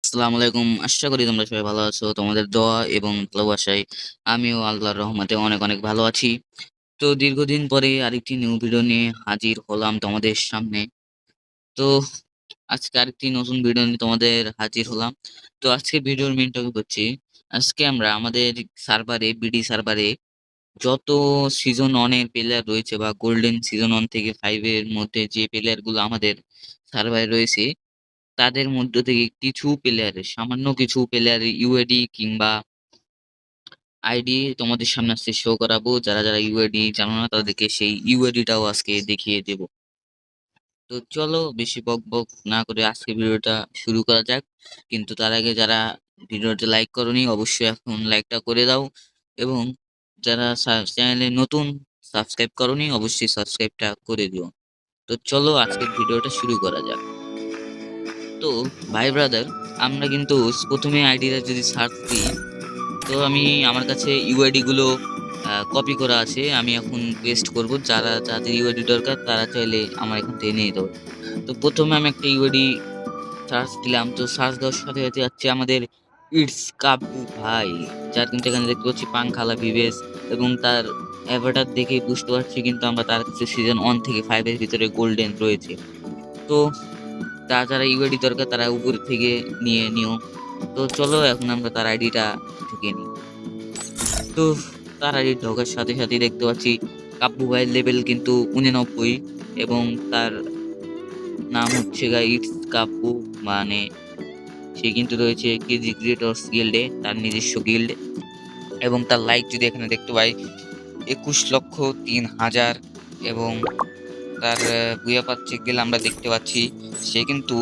আসসালামু আলাইকুম। আশা করি তোমরা সবাই ভালো আছো। তোমাদের দোয়া এবং ভালোবাসায় আমিও আল্লাহর রহমতে অনেক, অনেক ভালো আছি। তো দীর্ঘদিন পরে আরেকটি নিউ ভিডিও নিয়ে হাজির হলাম তোমাদের সামনে। তো আজকে আরেকটি নতুন ভিডিও নিয়ে তোমাদের হাজির হলাম। তো আজকের ভিডিওর মেইন টপিক হচ্ছে, আজকে আমরা আমাদের সার্ভারে বিডি সার্ভারে যত সিজন 1 এর প্লেয়ার রয়েছে বা গোল্ডেন সিজন 1 থেকে 5 এর মধ্যে যে প্লেয়ার গুলো আমাদের সার্ভারে রয়েছে তাদের মধ্য থেকে কিছু প্লেয়ারের সামান্য কিছু প্লেয়ারের ইউআইডি কিংবা আইডি তোমাদের সামনে আজকে শো করাবো। যারা ইউআইডি জানো না তাদেরকে সেই ইউআইডিটাও আজকে দেখিয়ে দেব। তো চলো বেশি বকবক না করে আজকে ভিডিওটা শুরু করা যাক। কিন্তু তার আগে যারা ভিডিওটা লাইক করোনি অবশ্যই এখন লাইকটা করে দাও এবং যারা চ্যানেলে নতুন সাবস্ক্রাইব করোনি অবশ্যই সাবস্ক্রাইবটা করে দিও। তো চলো আজকের ভিডিওটা শুরু করা যাক। তো ভাই ব্রাদার আমরা কিন্তু ১ম এ আইডিটা যদি সার্চ দিই, তো আমি আমার কাছে ইউআইডি গুলো কপি করা আছে। আমি এখন পেস্ট করব। যাদের ইউআইডি দরকার তারা চাইলে আমার এখান থেকে নিয়ে নিতে পারবে। তো ১ম এ আমি একটা ইউআইডি সার্চ দিলাম। তো সার্চ দেওয়ার সাথে, সাথে যাচ্ছে আমাদের ইটস কাব্বু ভাই। যার কিন্তু এখানে দেখতে পাচ্ছি পাংখালা ভিভেস এবং তার অ্যাভাটার দেখেই বুঝতে পারছি কিন্তু আমরা তার কাছে সিজন 1 থেকে 5 এর ভিতরে গোল্ডেন রয়েছে। তো যারা ইউআইডি দরকার তারা উপর থেকে নিয়ে নিও। তো চলো এখন আমরা তার আইডিটা ঢুকিয়ে নিই। তো তার আইডি ঢোকার সাথে সাথেই দেখতে পাচ্ছি কাব্বু ভাইয়ের লেভেল কিন্তু 89 এবং তার নাম হচ্ছে ইটস কাব্বু, মানে সে কিন্তু রয়েছে কেজি ক্রিয়েটর্স গিল্ডে, তার নিজস্ব গিল্ড। এবং তার লাইক যদি এখানে দেখতে পাই 21,03,000 এবং তার বুয়া পাচ্ছে গেলে আমরা দেখতে পাচ্ছি সে কিন্তু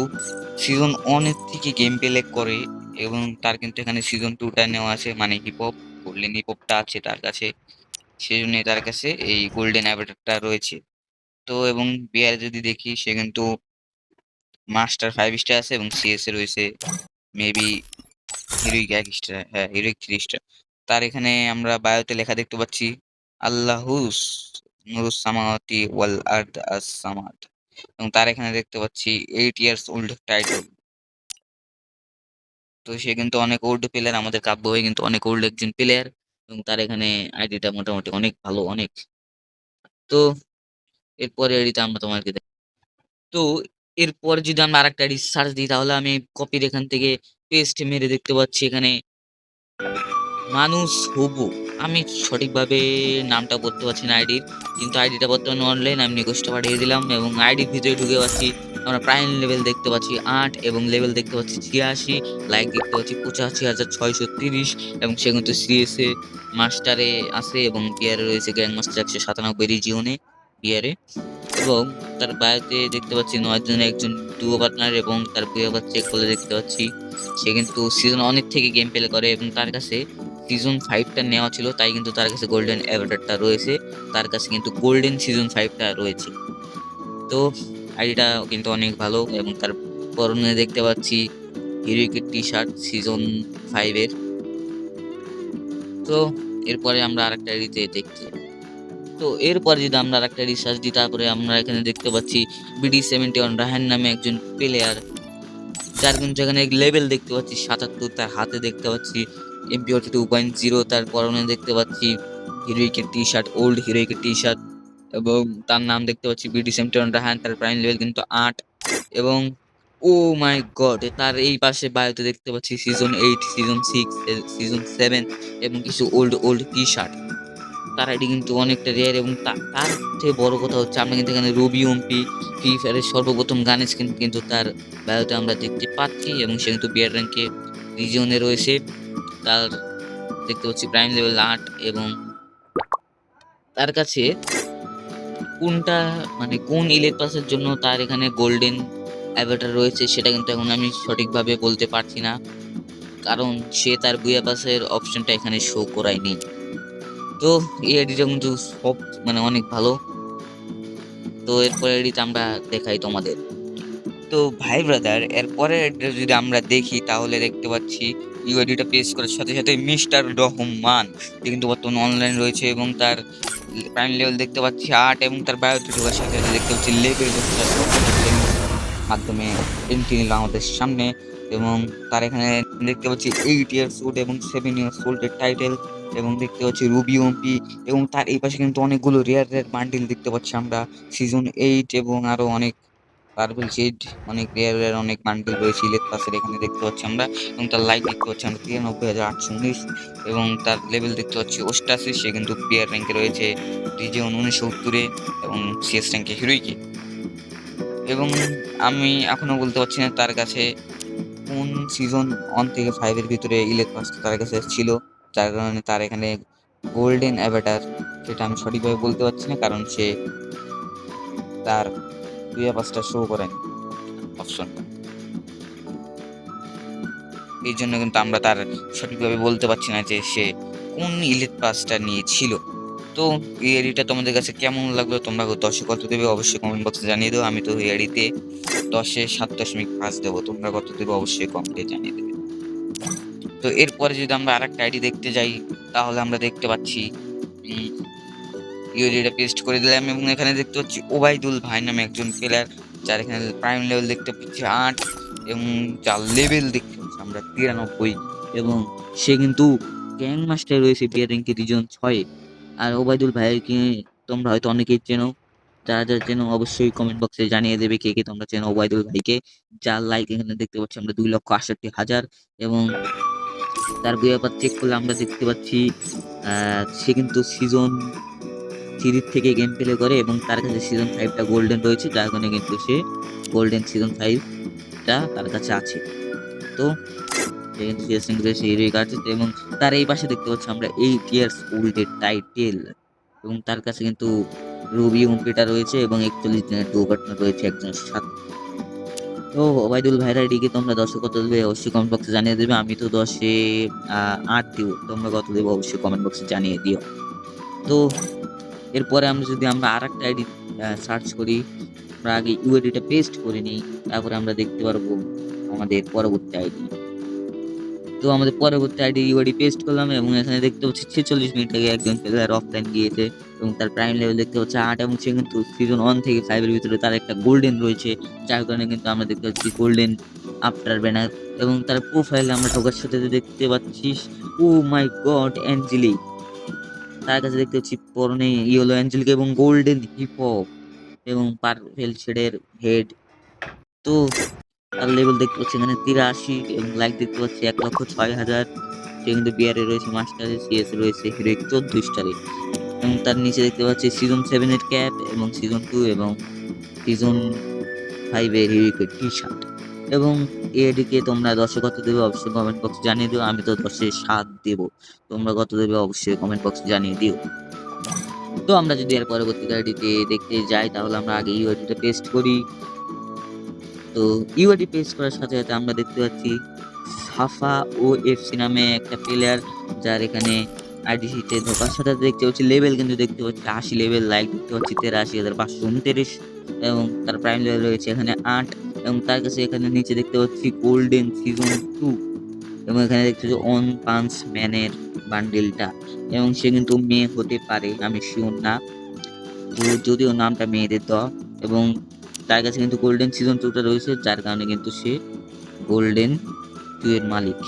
সিজন 1 এর থেকে গেম প্লে করে এবং তার কিন্তু এখানে সিজন 2 টা নেওয়া আছে, মানে হিপ হপ গোল্ডেন হিপ হপটা আছে তার কাছে। সেজন্য তার কাছে এই গোল্ডেন অ্যাভাটারটা রয়েছে। তো এবং বিয়ার যদি দেখি সে কিন্তু মাস্টার 5 স্টার আছে এবং সিএস এ রয়েছে মেবি হিরোইক 1 স্টার, হ্যাঁ হিরোইক 3 স্টার। তার এখানে আমরা বায়োতে লেখা দেখতে পাচ্ছি আল্লাহুস নুরুস সামাওয়াতি ওয়াল আরদ আস সামাদ এবং তার এখানে দেখতে পাচ্ছি 8 ইয়ার্স ওল্ড টাইটেল। তো সে কিন্তু অনেক ওল্ড প্লেয়ার, আমাদের কাব্য হয়ে কিন্তু অনেক ওল্ড একজন প্লেয়ার এবং তার এখানে আইডিটা মোটামুটি অনেক ভালো অনেক। তো এরপরে আইডিটা আমরা তোমাকে তো এরপরে যদি আমরা আরেকটা আইডি সার্চ দিই তাহলে আমি কপির এখান থেকে পেস্ট মেরে দেখতে পাচ্ছি এখানে মানুষ হবু। আমি সঠিকভাবে নামটা বলতে পারছি না আইডির, কিন্তু আইডিটা বর্তমানে অনলাইন। আমি রিকোয়েস্টটা পাঠিয়ে দিলাম এবং আইডির ভিতরে ঢুকে পাচ্ছি আমরা প্রাইম লেভেল দেখতে পাচ্ছি 8 এবং লেভেল দেখতে পাচ্ছি 86, লাইক দেখতে পাচ্ছি 85,630 এবং সে কিন্তু সিএসএ মাস্টারে আছে এবং বিয়ারে রয়েছে গ্র্যান্ড মাস্টার 197 রিজিয়নে বিয়ারে। এবং তার বায়োতে দেখতে পাচ্ছি 9 জনের একজন ডুও পার্টনার এবং তার বইয়ে আবার চেক করলে দেখতে পাচ্ছি সে কিন্তু সিজন অনেক থেকে গেম প্লে করে এবং তার কাছে সিজন 5 টা নেওয়া ছিল, তাই কিন্তু তার কাছে গোল্ডেন অ্যাভাটারটা রয়েছে। তার কাছে কিন্তু গোল্ডেন সিজন 5 টা রয়েছে। তো আইডিটা কিন্তু অনেক ভালো এবং তার পরনে দেখতে পাচ্ছি হিরোইকের টি-শার্ট সিজন 5 এর। তো এরপরে আমরা আরেকটা আইডিতে দেখছি। তো এরপরে যদি আমরা আরেকটা রিসার্চ দিই তারপরে আমরা এখানে দেখতে পাচ্ছি BD71 রায়হান নামে একজন প্লেয়ার, যার কিন্তু এখানে লেভেল দেখতে পাচ্ছি 77, তার হাতে দেখতে পাচ্ছি MP40 2.0, তার পরনে দেখতে পাচ্ছি হিরোইকের টি-শার্ট, ওল্ড হিরোইকের টি-শার্ট এবং তার নাম দেখতে পাচ্ছি BD71 রায়হান। তার প্রাইম লেভেল কিন্তু 8 এবং ও মাই গড তার এই পাশে বায়োতে দেখতে পাচ্ছি সিজন 8, সিজন 6, সিজন 7 এবং কিছু ওল্ড টি-শার্ট। তার আইডি কিন্তু অনেকটা রেয়ার এবং তার থেকে বড় কথা হচ্ছে আমরা কিন্তু এখানে রবি ওমপি ফ্রি ফায়ারের সর্বপ্রথম গানের স্কিন কিন্তু তার বায়োতে আমরা দেখতে পাচ্ছি এবং সে কিন্তু বিয়ার র্যাঙ্কে রিজিয়নে রয়েছে। তার দেখতে পাচ্ছি প্রাইম লেভেল 8 এবং তার কাছে কোনটা মানে কোন ইলিট পাসের জন্য তার এখানে গোল্ডেন অ্যাভাটার রয়েছে সেটা কিন্তু এখন আমি সঠিকভাবে বলতে পারছি না, কারণ সে তার বুয়া পাসের অপশনটা এখানে শো করায়নি। তো এই আইডিটা কিন্তু সব মানে অনেক ভালো। তো এরপরে এডিট আমরা দেখাই তোমাদের। তো ভাই ব্রাদার এরপরে যদি আমরা দেখি তাহলে দেখতে পাচ্ছি ইউআইডিটা পেস্ট করার সাথে সাথে মিস্টার রহমান, যে কিন্তু বর্তমানে অনলাইন রয়েছে এবং তার প্রাইম লেভেল দেখতে পাচ্ছি 8 এবং তার বায়োতে ঢোকার সাথে সাথে দেখতে পাচ্ছি লেভেল মাধ্যমে এন্ট্রি নিল আমাদের সামনে এবং তার এখানে দেখতে পাচ্ছি 8 ইয়ার্স ওল্ড এবং 7 ইয়ার্স ওল্ডের টাইটেল এবং দেখতে পাচ্ছি রুবি ওমপি এবং তার এই পাশে কিন্তু অনেকগুলো রেয়ার বান্ডিল দেখতে পাচ্ছি আমরা সিজন 8 এবং আরো অনেক পার্পল শেড অনেক রেয়ার অনেক বান্ডিল রয়েছে ইলেট পাসের এখানে দেখতে পাচ্ছি আমরা এবং তার লাইক দেখতে পাচ্ছি আমরা 93,819 এবং তার লেভেল দেখতে পাচ্ছি 88 সে কিন্তু প্লেয়ার র্যাঙ্কে রয়েছে রিজিয়ন 69 এবং সিএস র্যাঙ্কে হিরোইকে এবং আমি এখনো বলতে পারছি না তার কাছে কোন সিজন 1 থেকে 5 এর ভিতরে ইলেট পাসটা তার কাছে ছিল, যার কারণে তার এখানে গোল্ডেন অ্যাভাটার সেটা আমি সঠিকভাবে বলতে পারছি না কারণ সে তার পাসটা শো করেনি অপশনটা, এই জন্য কিন্তু আমরা তার সঠিকভাবে বলতে পারছি না যে সে কোন ইলিট পাসটা নিয়েছিল। তো এই আইডিটা তোমাদের কাছে কেমন লাগলো, তোমরা 10-এ কত দেবে অবশ্যই কমেন্ট বক্সে জানিয়ে দেবো। আমি তো এই আইডিতে 10-এ 7.5 দেবো, তোমরা কত দেবে অবশ্যই কমেন্টে জানিয়ে দেবে। তো এরপরে যদি আমরা আরেকটা আইডি দেখতে যাই তাহলে আমরা দেখতে পাচ্ছি ইউআইডিটা পেস্ট করে দিলাম এবং এখানে দেখতে পাচ্ছি ওবায়দুল ভাই নামে একজন প্লেয়ার, যার এখানে প্রাইম লেভেল দেখতে পাচ্ছি 8 এবং যার লেভেল দেখতে পাচ্ছি আমরা 93 এবং সে কিন্তু গ্যাং মাস্টার রয়েছে বিয়ার র্যাঙ্কে রিজন 6। আর ওবায়দুল ভাইকে তোমরা হয়তো অনেকেই চেনো, যারা যারা চেনো অবশ্যই কমেন্ট বক্সে জানিয়ে দেবে কে কে তোমরা চেনো ওবায়দুল ভাইকে, যার লাইক এখানে দেখতে পাচ্ছি আমরা 2,68,000 এবং তার ব্যাপার চেক করলে আমরা দেখতে পাচ্ছি সে কিন্তু সিজন 3 থেকে গেম প্লে করে এবং তার কাছে সিজন 5টা গোল্ডেন রয়েছে, যার কারণে কিন্তু সে গোল্ডেন সিজন 5টা তার কাছে আছে। তো সে কিন্তু সিএস র্যাঙ্কে হিরোই কাটছে এবং তার এই পাশে দেখতে পাচ্ছি আমরা 8 ইয়ার্স ওল্ডের টাইটেল এবং তার কাছে কিন্তু রুবি ওমপিটা রয়েছে এবং 41 দিনের ডো বাটন রয়েছে একজনের সাথে। তো ওবায়দুল ভাইয়ের আইডিকে তোমরা 10-এ কত দেবে অবশ্যই কমেন্ট বক্সে জানিয়ে দেবে। আমি তো 10-এ 8 দিব, তোমরা কত দেবে অবশ্যই কমেন্ট বক্সে জানিয়ে দিও। তো এরপরে আমরা আরেকটা আইডি সার্চ করি, আমরা আগে ইউআইডিটা পেস্ট করে নিই, তারপরে আমরা দেখতে পারবো আমাদের পরবর্তী আইডি। তো আমাদের পরবর্তী আইডি ইউআইডি পেস্ট করলাম এবং এখানে দেখতে পাচ্ছি 46 মিনিট আগে একজন প্লেয়ার অফলাইন গিয়েছে এবং তার প্রাইম লেভেল দেখতে পাচ্ছি 8 এবং সে কিন্তু সিজন 1 থেকে 5 এর ভিতরে তার একটা গোল্ডেন রয়েছে, যার কারণে কিন্তু আমরা দেখতে পাচ্ছি গোল্ডেন আফটার ব্যানার এবং তার প্রোফাইলে আমরা ঢোকার সাথে দেখতে পাচ্ছি ও মাই গড অ্যাঞ্জেলিক, তার কাছে দেখতে পাচ্ছি পরনে ইয়েলো অ্যাঞ্জেলিক এবং গোল্ডেন হিপ হপ এবং পার্পেল শেডের হেড। তো তার লেভেল দেখতে পাচ্ছি এখানে 83 এবং লাইক দেখতে পাচ্ছি 1,06,000। সে কিন্তু বিআরে রয়েছে মাস্টারে, সিএস রয়েছে হিরোইক 14 স্টারে এবং তার নিচে দেখতে পাচ্ছি সিজন 7 এর ক্যাপ এবং সিজন 2 এবং সিজন 5 এর হিরোইকের টি শার্ট এবং এদিকে তোমরা 10-এ কত দেবে অবশ্যই কমেন্ট বক্সে জানিয়ে দিও। আমি তো 10-এ 7 দেব, তোমরা কত দেবে অবশ্যই কমেন্ট বক্সে জানিয়ে দিও। তো আমরা যদি এর পরবর্তী আইডিতে দেখতে যাই তাহলে আমরা আগে ইউআইডিটা পেস্ট করি। তো ইউআইডি পেস্ট করার সাথে সাথে আমরা দেখতে পাচ্ছি সাফা ও এফসি নামে একটা প্লেয়ার, যার এখানে আইডি শিটে ঢোকার সাথে সাথে দেখতে পাচ্ছি লেভেল কিন্তু দেখতে পাচ্ছি 80 লেভেল, লাইক দেখতে পাচ্ছি 83,529 এবং তার প্রাইম লেভেল রয়েছে এখানে 8 এবং তার কাছে এখানে নিচে দেখতে পাচ্ছি গোল্ডেন সিজন 2 এবং এখানে দেখতে পাচ্ছি অন পাঞ্চ ম্যানের বান্ডিলটা এবং সে কিন্তু মেয়ে হতে পারে, আমি শিওর না, তো যদিও নামটা মেয়েদের দেওয়া এবং তার কাছে কিন্তু গোল্ডেন সিজন 2টা রয়েছে, যার কারণে কিন্তু সে গোল্ডেন 2 এর মালিক।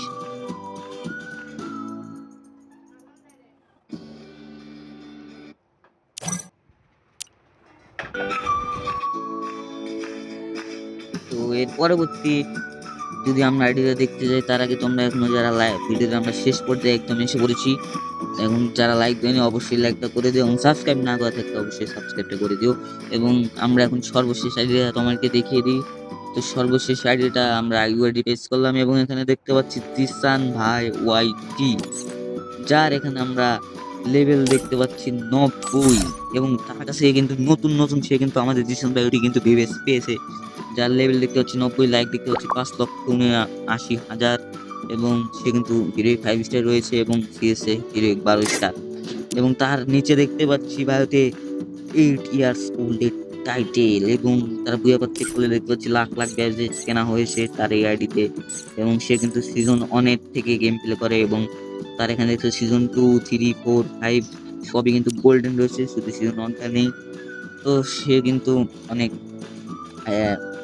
তো এর পরবর্তী যদি আমরা আইডিটা দেখতে যাই তার আগে তোমরা এখনো যারা ভিডিওটা আমরা শেষ পর্যায়ে একদম এসে পড়েছি, এবং যারা লাইক দেয়নি অবশ্যই লাইকটা করে দিও এবং সাবস্ক্রাইব না করা থাকলে অবশ্যই সাবস্ক্রাইবটা করে দিও এবং আমরা এখন সর্বশেষ আইডিটা তোমাকে দেখিয়ে দিই। তো সর্বশেষ আইডিটা আমরা ইউআইডি পেস্ট করলাম এবং এখানে দেখতে পাচ্ছি জিসান ভাই ওয়াইটি, যার এখানে আমরা লেভেল দেখতে পাচ্ছি 90 এবং তার কাছে কিন্তু নতুন নতুন সে কিন্তু আমাদের জিসান ভাই ওটি কিন্তু বিবেস পেয়েছে, যার লেভেল দেখতে পাচ্ছি 90, লাইক দেখতে পাচ্ছি 5,79,000 এবং সে কিন্তু হিরোইক 5 স্টার রয়েছে এবং সিএসএ হিরোইক 12 স্টার এবং তার নিচে দেখতে পাচ্ছি ভারতে 8 ইয়ার্স ওল্ডের টাইটেল এবং তার বুয়াপাত চেক করলে দেখতে পাচ্ছি লাখ লাখ ব্যাজেস কেনা হয়েছে তার এই আইডিতে এবং সে কিন্তু সিজন 1 থেকে গেম প্লে করে এবং তার এখানে দেখতে সিজন 2, 3, 4, 5 সবই কিন্তু গোল্ডেন রয়েছে, শুধু সিজন 1টা নেই। তো সে কিন্তু অনেক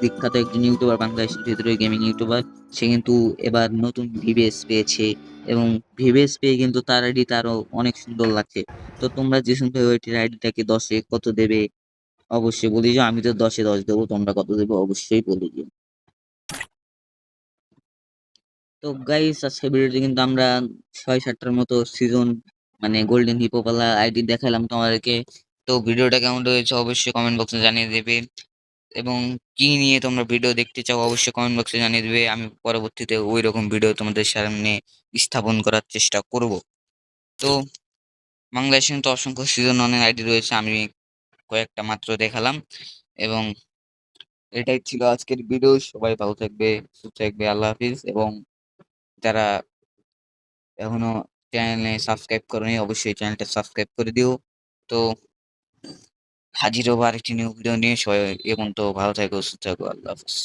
বিখ্যাত একজন ইউটিউবার, বাংলাদেশের ভেতরে গেমিং ইউটিউবার। সে কিন্তু এবার নতুন ভিভিএস পেয়েছে এবং ভিভিএস পেয়ে কিন্তু তার আইডিটা আরো অনেক সুন্দর লাগছে। তো তোমরা জিসুন ভাই ওইটির আইডিটাকে 10-এ কত দেবে অবশ্যই বলে দিও। আমি তো 10-এ 10 দেবো, তোমরা কত দেবে অবশ্যই বলে দিও। তো গাইস আজকে ভিডিওতে কিন্তু আমরা 6-7টার মতো সিজন মানে গোল্ডেন হিপোপালা আইডি দেখালাম তোমাদেরকে। তো ভিডিওটা কেমন হয়েছে অবশ্যই কমেন্ট বক্সে জানিয়ে দেবে এবং কি নিয়ে তোমরা ভিডিও দেখতে চাও অবশ্যই কমেন্ট বক্সে জানিয়ে দেবে। আমি পরবর্তীতে ওই রকম ভিডিও তোমাদের সামনে স্থাপন করার চেষ্টা করব। তো বাংলাদেশে কিন্তু অসংখ্য সিজন অনেক আইডি রয়েছে, আমি কয়েকটা মাত্র দেখালাম এবং এটাই ছিল আজকের ভিডিও। সবাই ভালো থাকবে, সুস্থ থাকবে, আল্লাহ হাফিজ। এবং যারা এখনো চ্যানেলে সাবস্ক্রাইব করোনি অবশ্যই চ্যানেলটা সাবস্ক্রাইব করে দিও। তো হাজির হবো আরেকটি নিউ ভিডিও নিয়ে। সবাই এ পর্যন্ত ভালো থাকো, সুস্থ থাকো, আল্লাহ হাফিজ।